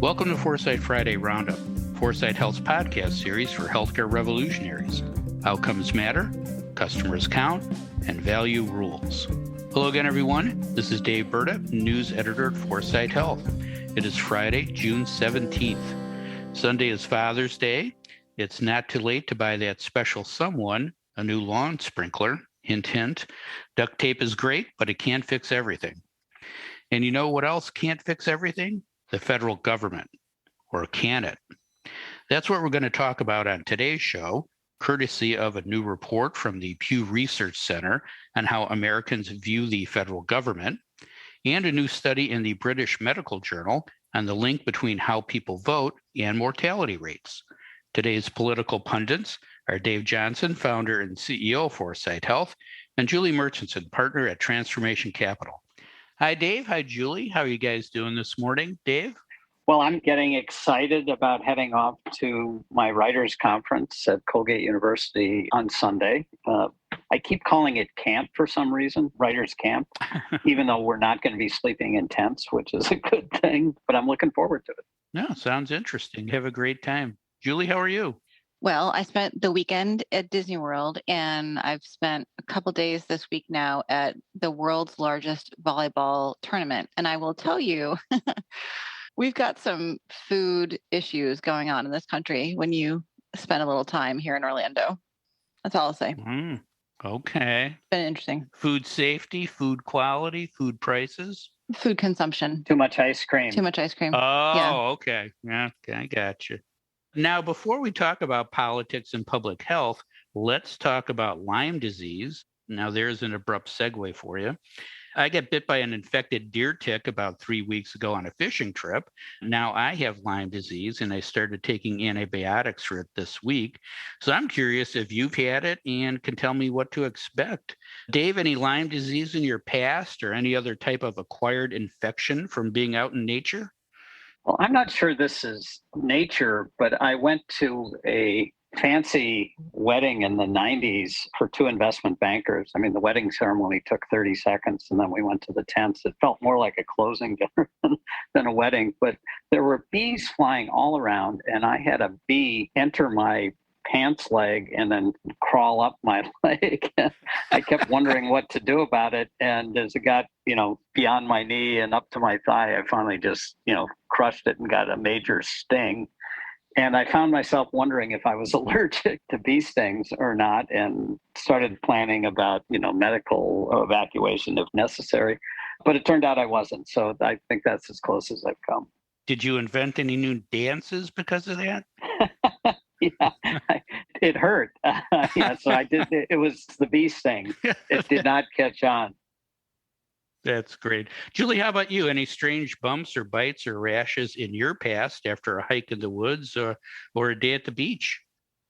Welcome to 4sight Friday Roundup, 4sight Health's podcast series for healthcare revolutionaries. Outcomes matter, customers count, and value rules. Hello again, everyone. This is Dave Burda, news editor at 4sight Health. It is Friday, June 17th. Sunday is Father's Day. It's not too late to buy that special someone a new lawn sprinkler. Hint, hint. Duct tape is great, but it can't fix everything. And you know what else can't fix everything? The federal government. Or can it? That's what we're going to talk about on today's show, courtesy of a new report from the Pew Research Center on how Americans view the federal government, and a new study in the British Medical Journal on the link between how people vote and mortality rates. Today's political pundits are Dave Johnson, founder and CEO of 4sight Health, and Julie Murchinson, partner at Transformation Capital. Hi, Dave. Hi, Julie. How are you guys doing this morning? Dave? Well, I'm getting excited about heading off to my writers' conference at Colgate University on Sunday. I keep calling it camp for some reason, writers' camp, even though we're not going to be sleeping in tents, which is a good thing, but I'm looking forward to it. Yeah, sounds interesting. Have a great time. Julie, how are you? Well, I spent the weekend at Disney World, and I've spent a couple days this week now at the world's largest volleyball tournament. And I will tell you, we've got some food issues going on in this country when you spend a little time here in Orlando. That's all I'll say. Okay. It's been interesting. Food safety, food quality, food prices? Food consumption. Too much ice cream. Too much ice cream. Oh, Yeah. Okay. Yeah, I got you. Now, before we talk about politics and public health, let's talk about Lyme disease. Now, there's an abrupt segue for you. I got bit by an infected deer tick about 3 weeks ago on a fishing trip. Now I have Lyme disease, and I started taking antibiotics for it this week. So I'm curious if you've had it and can tell me what to expect. Dave, any Lyme disease in your past or any other type of acquired infection from being out in nature? Well, I'm not sure this is nature, but I went to a fancy wedding in the 90s for two investment bankers. I mean, the wedding ceremony took 30 seconds, and then we went to the tents. It felt more like a closing dinner than a wedding, but there were bees flying all around, and I had a bee enter my pants leg and then crawl up my leg. I kept wondering what to do about it. And as it got, beyond my knee and up to my thigh, I finally just, crushed it and got a major sting. And I found myself wondering if I was allergic to bee stings or not, and started planning about, medical evacuation if necessary. But it turned out I wasn't. So I think that's as close as I've come. Did you invent any new dances because of that? Yeah, it hurt. So I did. It was the bee sting. It did not catch on. That's great. Julie, how about you? Any strange bumps or bites or rashes in your past after a hike in the woods or a day at the beach?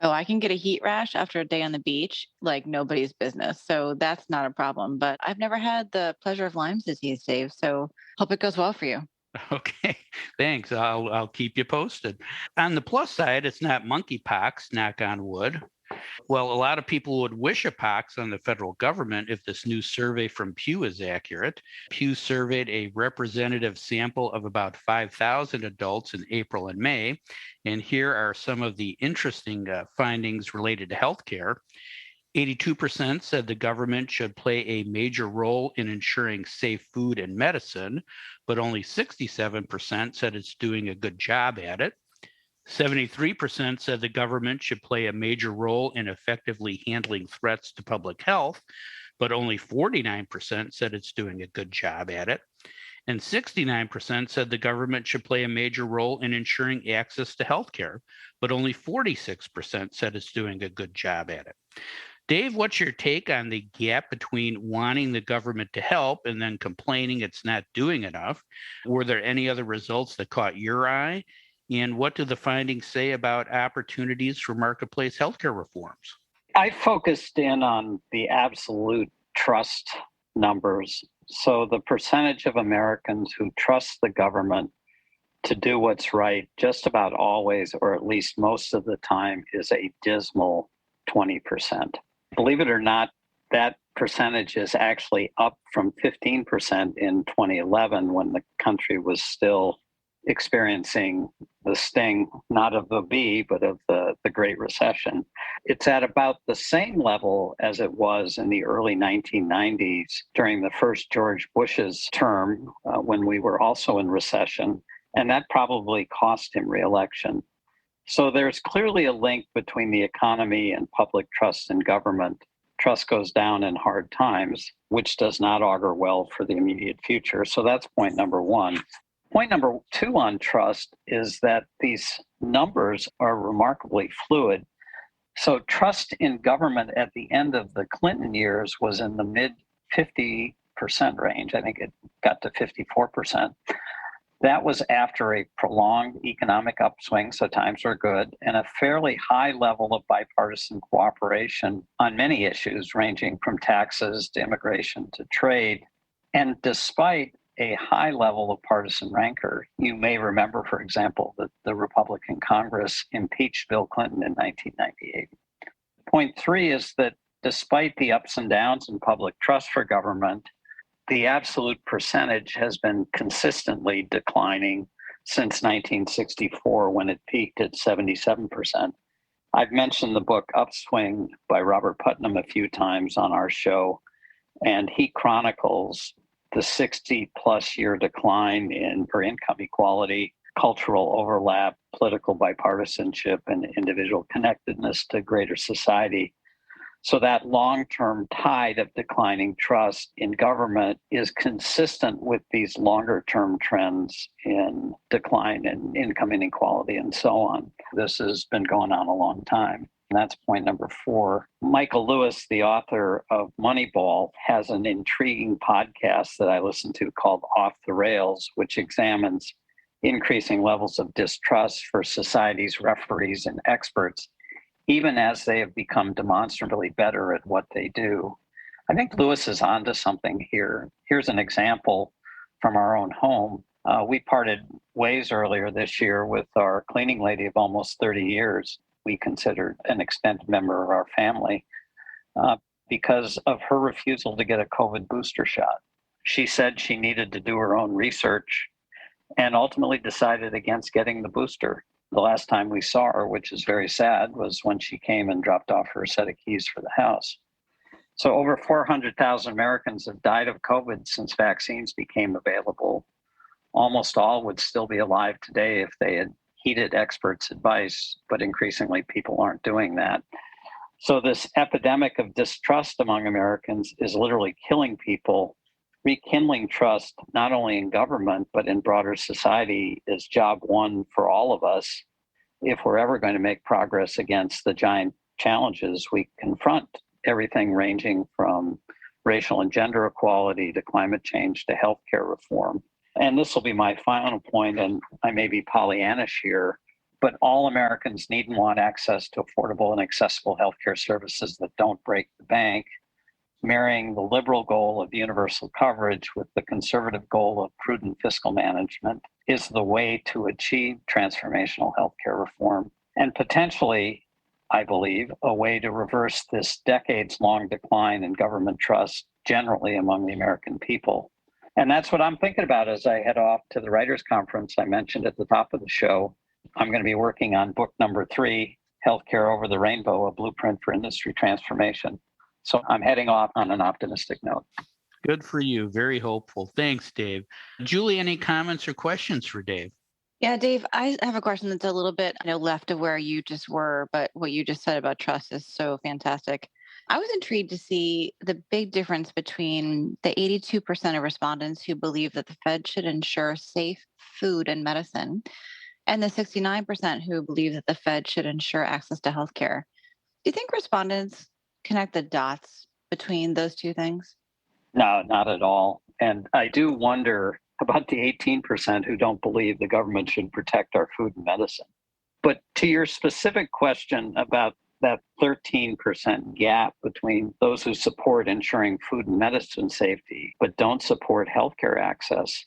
Oh, I can get a heat rash after a day on the beach like nobody's business. So that's not a problem. But I've never had the pleasure of Lyme disease, Dave. So hope it goes well for you. Okay, thanks. I'll keep you posted. On the plus side, it's not monkeypox, knock on wood. Well, a lot of people would wish a pox on the federal government if this new survey from Pew is accurate. Pew surveyed a representative sample of about 5,000 adults in April and May. And here are some of the interesting findings related to healthcare. 82% said the government should play a major role in ensuring safe food and medicine, but only 67% said it's doing a good job at it. 73% said the government should play a major role in effectively handling threats to public health, but only 49% said it's doing a good job at it. And 69% said the government should play a major role in ensuring access to healthcare, but only 46% said it's doing a good job at it. Dave, what's your take on the gap between wanting the government to help and then complaining it's not doing enough? Were there any other results that caught your eye? And what do the findings say about opportunities for marketplace healthcare reforms? I focused in on the absolute trust numbers. So the percentage of Americans who trust the government to do what's right just about always, or at least most of the time, is a dismal 20%. Believe it or not, that percentage is actually up from 15% in 2011 when the country was still experiencing the sting, not of the B, but of the Great Recession. It's at about the same level as it was in the early 1990s during the first George Bush's term, when we were also in recession, and that probably cost him re-election. So there's clearly a link between the economy and public trust in government. Trust goes down in hard times, which does not augur well for the immediate future. So that's point number one. Point number two on trust is that these numbers are remarkably fluid. So trust in government at the end of the Clinton years was in the mid 50% range. I think it got to 54%. That was after a prolonged economic upswing, so times were good, and a fairly high level of bipartisan cooperation on many issues, ranging from taxes to immigration to trade. And despite a high level of partisan rancor, you may remember, for example, that the Republican Congress impeached Bill Clinton in 1998. Point three is that despite the ups and downs in public trust for government, the absolute percentage has been consistently declining since 1964, when it peaked at 77%. I've mentioned the book Upswing by Robert Putnam a few times on our show, and he chronicles the 60-plus year decline in per income equality, cultural overlap, political bipartisanship, and individual connectedness to greater society. So that long-term tide of declining trust in government is consistent with these longer-term trends in decline in income inequality and so on. This has been going on a long time. And that's point number four. Michael Lewis, the author of Moneyball, has an intriguing podcast that I listen to called Off the Rails, which examines increasing levels of distrust for society's referees and experts, even as they have become demonstrably better at what they do. I think Lewis is onto something here. Here's an example from our own home. We parted ways earlier this year with our cleaning lady of almost 30 years. We considered an extended member of our family because of her refusal to get a COVID booster shot. She said she needed to do her own research and ultimately decided against getting the booster. The last time we saw her, which is very sad, was when she came and dropped off her set of keys for the house. So over 400,000 Americans have died of COVID since vaccines became available. Almost all would still be alive today if they had heeded experts' advice, but increasingly people aren't doing that. So this epidemic of distrust among Americans is literally killing people. Rekindling trust, not only in government, but in broader society, is job one for all of us if we're ever going to make progress against the giant challenges we confront, everything ranging from racial and gender equality to climate change to healthcare reform. And this will be my final point, and I may be Pollyannish here, but all Americans need and want access to affordable and accessible healthcare services that don't break the bank. Marrying the liberal goal of universal coverage with the conservative goal of prudent fiscal management is the way to achieve transformational healthcare reform, and potentially, I believe, a way to reverse this decades-long decline in government trust generally among the American people. And that's what I'm thinking about as I head off to the Writers' Conference I mentioned at the top of the show. I'm going to be working on book number 3, Healthcare Over the Rainbow, A Blueprint for Industry Transformation. So I'm heading off on an optimistic note. Good for you. Very hopeful. Thanks, Dave. Julie, any comments or questions for Dave? Yeah, Dave, I have a question that's a little bit left of where you just were, but what you just said about trust is so fantastic. I was intrigued to see the big difference between the 82% of respondents who believe that the Fed should ensure safe food and medicine and the 69% who believe that the Fed should ensure access to healthcare. Do you think respondents connect the dots between those two things? No, not at all. And I do wonder about the 18% who don't believe the government should protect our food and medicine. But to your specific question about that 13% gap between those who support ensuring food and medicine safety, but don't support healthcare access,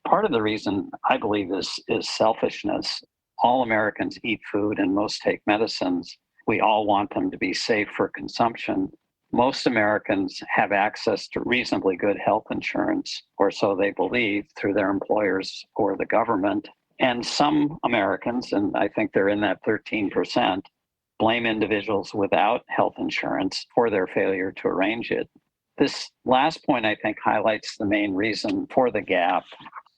part of the reason I believe is selfishness. All Americans eat food and most take medicines. We all want them to be safe for consumption. Most Americans have access to reasonably good health insurance, or so they believe, through their employers or the government. And some Americans, and I think they're in that 13%, blame individuals without health insurance for their failure to arrange it. This last point, I think, highlights the main reason for the gap.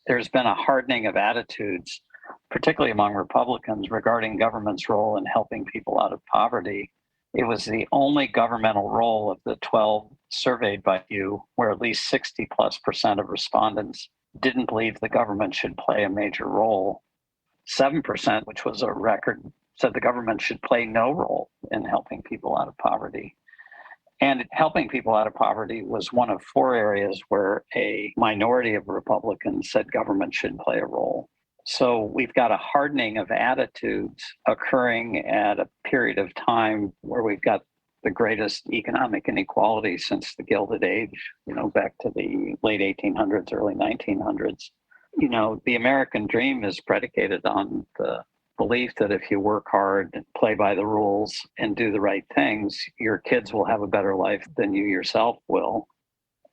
There's been a hardening of attitudes, particularly among Republicans, regarding government's role in helping people out of poverty. It was the only governmental role of the 12 surveyed by you where at least 60+% of respondents didn't believe the government should play a major role. 7%, which was a record, said the government should play no role in helping people out of poverty. And helping people out of poverty was one of 4 areas where a minority of Republicans said government should play a role. So we've got a hardening of attitudes occurring at a period of time where we've got the greatest economic inequality since the Gilded Age, back to the late 1800s, early 1900s. The American dream is predicated on the belief that if you work hard, play by the rules, and do the right things, your kids will have a better life than you yourself will.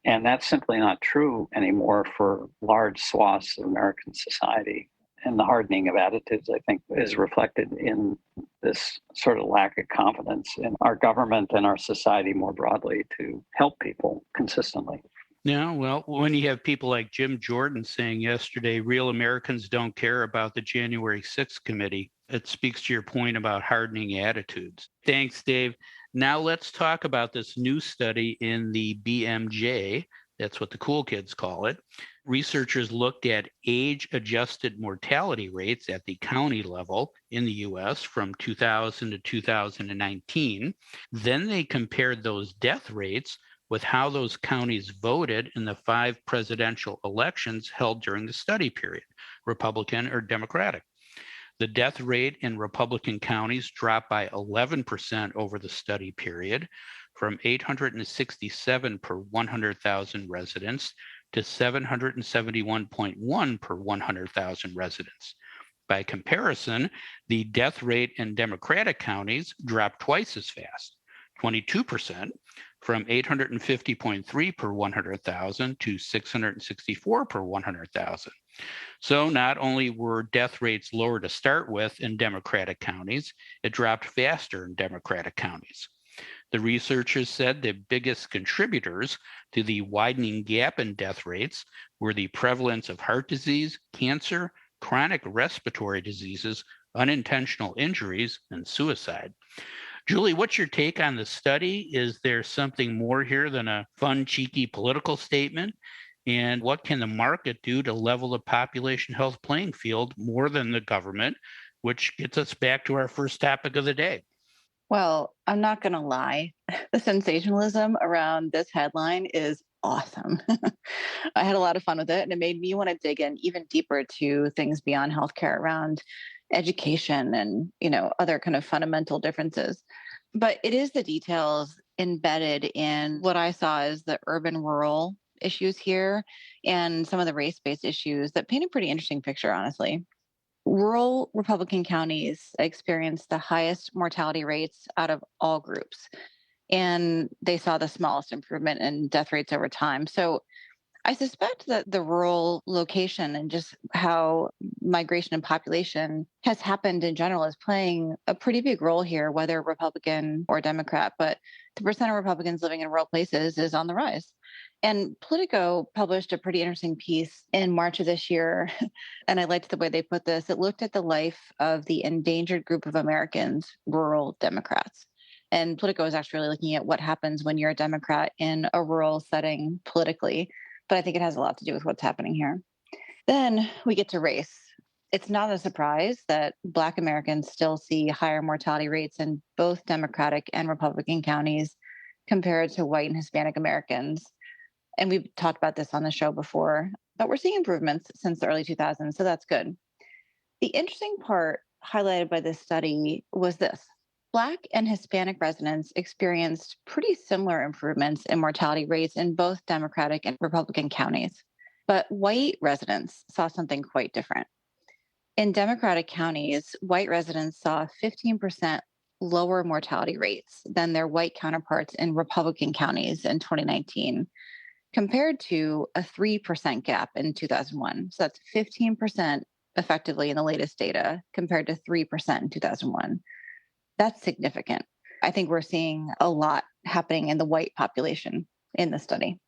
And that's simply not true anymore for large swaths of American society. And the hardening of attitudes, I think, is reflected in this sort of lack of confidence in our government and our society more broadly to help people consistently. Yeah, well, when you have people like Jim Jordan saying yesterday, real Americans don't care about the January 6th committee, it speaks to your point about hardening attitudes. Thanks, Dave. Now let's talk about this new study in the BMJ. That's what the cool kids call it. Researchers looked at age-adjusted mortality rates at the county level in the U.S. from 2000 to 2019. Then they compared those death rates with how those counties voted in the 5 presidential elections held during the study period, Republican or Democratic. The death rate in Republican counties dropped by 11% over the study period, from 867 per 100,000 residents to 771.1 per 100,000 residents. By comparison, the death rate in Democratic counties dropped twice as fast, 22%, from 850.3 per 100,000 to 664 per 100,000. So not only were death rates lower to start with in Democratic counties, it dropped faster in Democratic counties. The researchers said the biggest contributors to the widening gap in death rates were the prevalence of heart disease, cancer, chronic respiratory diseases, unintentional injuries, and suicide. Julie, what's your take on the study? Is there something more here than a fun, cheeky political statement? And what can the market do to level the population health playing field more than the government, which gets us back to our first topic of the day? Well, I'm not going to lie. The sensationalism around this headline is awesome. I had a lot of fun with it, and it made me want to dig in even deeper to things beyond healthcare around education and, other kind of fundamental differences. But it is the details embedded in what I saw as the urban rural issues here and some of the race-based issues that paint a pretty interesting picture, honestly. Rural Republican counties experienced the highest mortality rates out of all groups, and they saw the smallest improvement in death rates over time. So I suspect that the rural location and just how migration and population has happened in general is playing a pretty big role here, whether Republican or Democrat. But the percent of Republicans living in rural places is on the rise. And Politico published a pretty interesting piece in March of this year. And I liked the way they put this. It looked at the life of the endangered group of Americans, rural Democrats. And Politico is actually really looking at what happens when you're a Democrat in a rural setting politically. But I think it has a lot to do with what's happening here. Then we get to race. It's not a surprise that Black Americans still see higher mortality rates in both Democratic and Republican counties compared to white and Hispanic Americans. And we've talked about this on the show before, but we're seeing improvements since the early 2000s, so that's good. The interesting part highlighted by this study was this. Black and Hispanic residents experienced pretty similar improvements in mortality rates in both Democratic and Republican counties. But white residents saw something quite different. In Democratic counties, white residents saw 15% lower mortality rates than their white counterparts in Republican counties in 2019, compared to a 3% gap in 2001. So that's 15% effectively in the latest data compared to 3% in 2001. That's significant. I think we're seeing a lot happening in the white population in the study.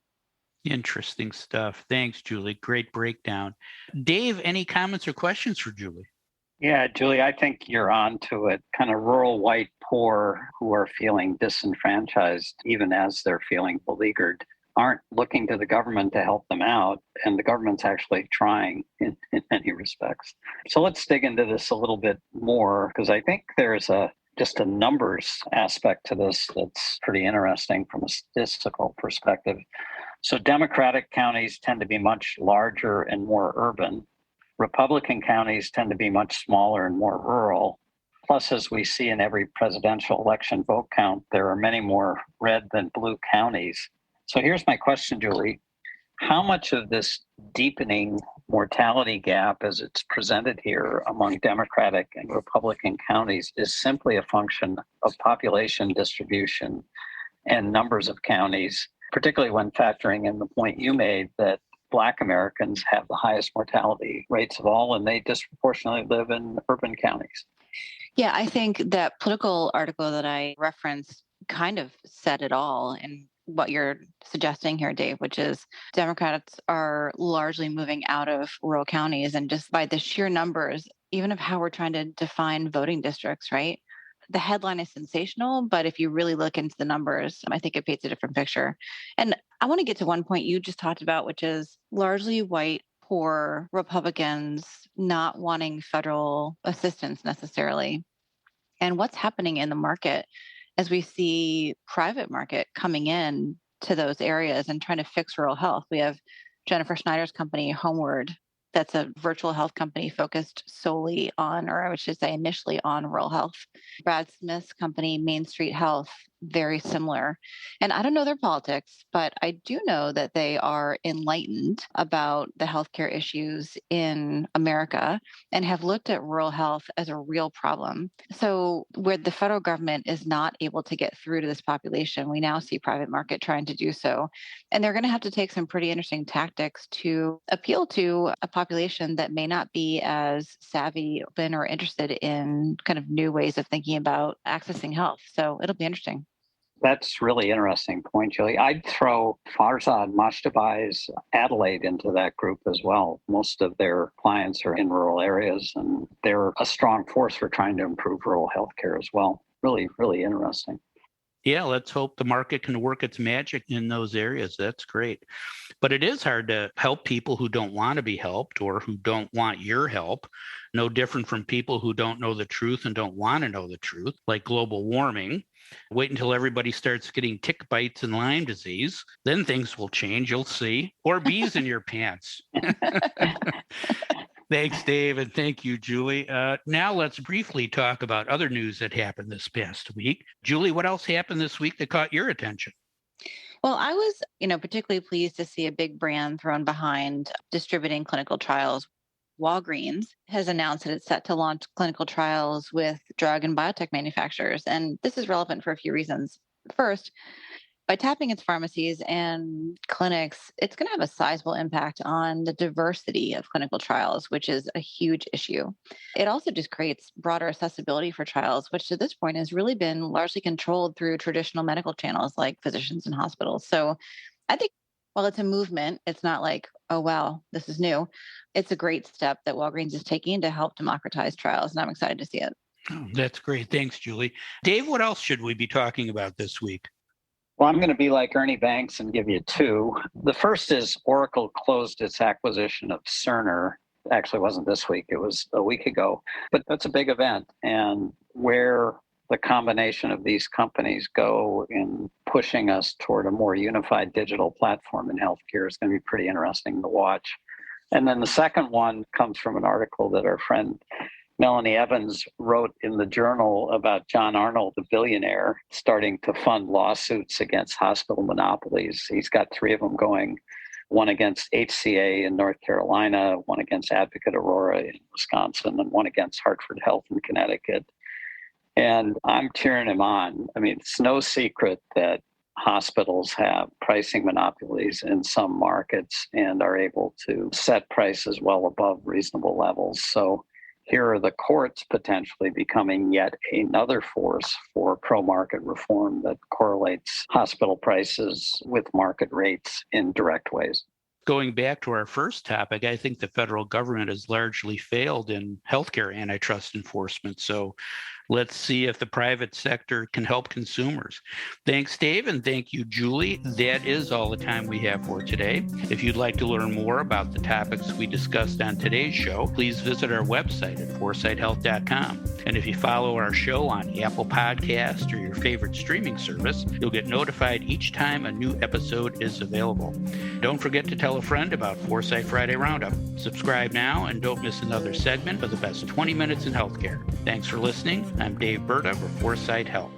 Interesting stuff. Thanks, Julie. Great breakdown. Dave, any comments or questions for Julie? Yeah, Julie, I think you're on to it. Kind of rural white poor who are feeling disenfranchised, even as they're feeling beleaguered, aren't looking to the government to help them out. And the government's actually trying in many respects. So let's dig into this a little bit more, because I think there's just a numbers aspect to this that's pretty interesting from a statistical perspective. So Democratic counties tend to be much larger and more urban. Republican counties tend to be much smaller and more rural. Plus, as we see in every presidential election vote count, there are many more red than blue counties. So here's my question, Julie. How much of this deepening mortality gap as it's presented here among Democratic and Republican counties is simply a function of population distribution and numbers of counties, particularly when factoring in the point you made that Black Americans have the highest mortality rates of all, and they disproportionately live in urban counties? Yeah, I think that political article that I referenced kind of said it all in what you're suggesting here, Dave, which is Democrats are largely moving out of rural counties. And just by the sheer numbers, even of how we're trying to define voting districts, right? The headline is sensational, but if you really look into the numbers, I think it paints a different picture. And I want to get to one point you just talked about, which is largely white, poor Republicans not wanting federal assistance necessarily. And what's happening in the market as we see private market coming in to those areas and trying to fix rural health. We have Jennifer Schneider's company, Homeward, that's a virtual health company focused solely on, or I should say initially on rural health. Brad Smith's company, Main Street Health, very similar. And I don't know their politics, but I do know that they are enlightened about the healthcare issues in America and have looked at rural health as a real problem. So where the federal government is not able to get through to this population, we now see private market trying to do so. And they're going to have to take some pretty interesting tactics to appeal to a population that may not be as savvy, open, or interested in kind of new ways of thinking about accessing health. So it'll be interesting. That's really interesting point, Julie. I'd throw Farzad Mashtabai's Adelaide into that group as well. Most of their clients are in rural areas, and they're a strong force for trying to improve rural healthcare as well. Really, really interesting. Yeah, let's hope the market can work its magic in those areas. That's great. But it is hard to help people who don't want to be helped or who don't want your help. No different from people who don't know the truth and don't want to know the truth, like global warming. Wait until everybody starts getting tick bites and Lyme disease. Then things will change, you'll see. Or bees in your pants. Thanks, Dave, and thank you, Julie. Now let's briefly talk about other news that happened this past week. Julie, what else happened this week that caught your attention? Well, I was, particularly pleased to see a big brand thrown behind distributing clinical trials. Walgreens has announced that it's set to launch clinical trials with drug and biotech manufacturers. And this is relevant for a few reasons. First, by tapping its pharmacies and clinics, it's going to have a sizable impact on the diversity of clinical trials, which is a huge issue. It also just creates broader accessibility for trials, which to this point has really been largely controlled through traditional medical channels like physicians and hospitals. So I think while it's a movement, it's not like, oh, wow, this is new. It's a great step that Walgreens is taking to help democratize trials, and I'm excited to see it. Oh, that's great. Thanks, Julie. Dave, what else should we be talking about this week? Well, I'm going to be like Ernie Banks and give you two. The first is Oracle closed its acquisition of Cerner. Actually, it wasn't this week, it was a week ago. But that's a big event. And where the combination of these companies go in pushing us toward a more unified digital platform in healthcare is going to be pretty interesting to watch. And then the second one comes from an article that our friend Melanie Evans wrote in the Journal about John Arnold, the billionaire, starting to fund lawsuits against hospital monopolies. He's got three of them going, one against HCA in North Carolina, one against Advocate Aurora in Wisconsin, and one against Hartford Health in Connecticut. And I'm cheering him on. I mean, it's no secret that hospitals have pricing monopolies in some markets and are able to set prices well above reasonable levels. So here are the courts potentially becoming yet another force for pro-market reform that correlates hospital prices with market rates in direct ways. Going back to our first topic, I think the federal government has largely failed in healthcare antitrust enforcement. So let's see if the private sector can help consumers. Thanks, Dave, and thank you, Julie. That is all the time we have for today. If you'd like to learn more about the topics we discussed on today's show, please visit our website at 4sighthealth.com. And if you follow our show on Apple Podcast or your favorite streaming service, you'll get notified each time a new episode is available. Don't forget to tell a friend about 4sight Friday Roundup. Subscribe now and don't miss another segment of the best 20 minutes in healthcare. Thanks for listening. I'm Dave Burda for 4sight Health.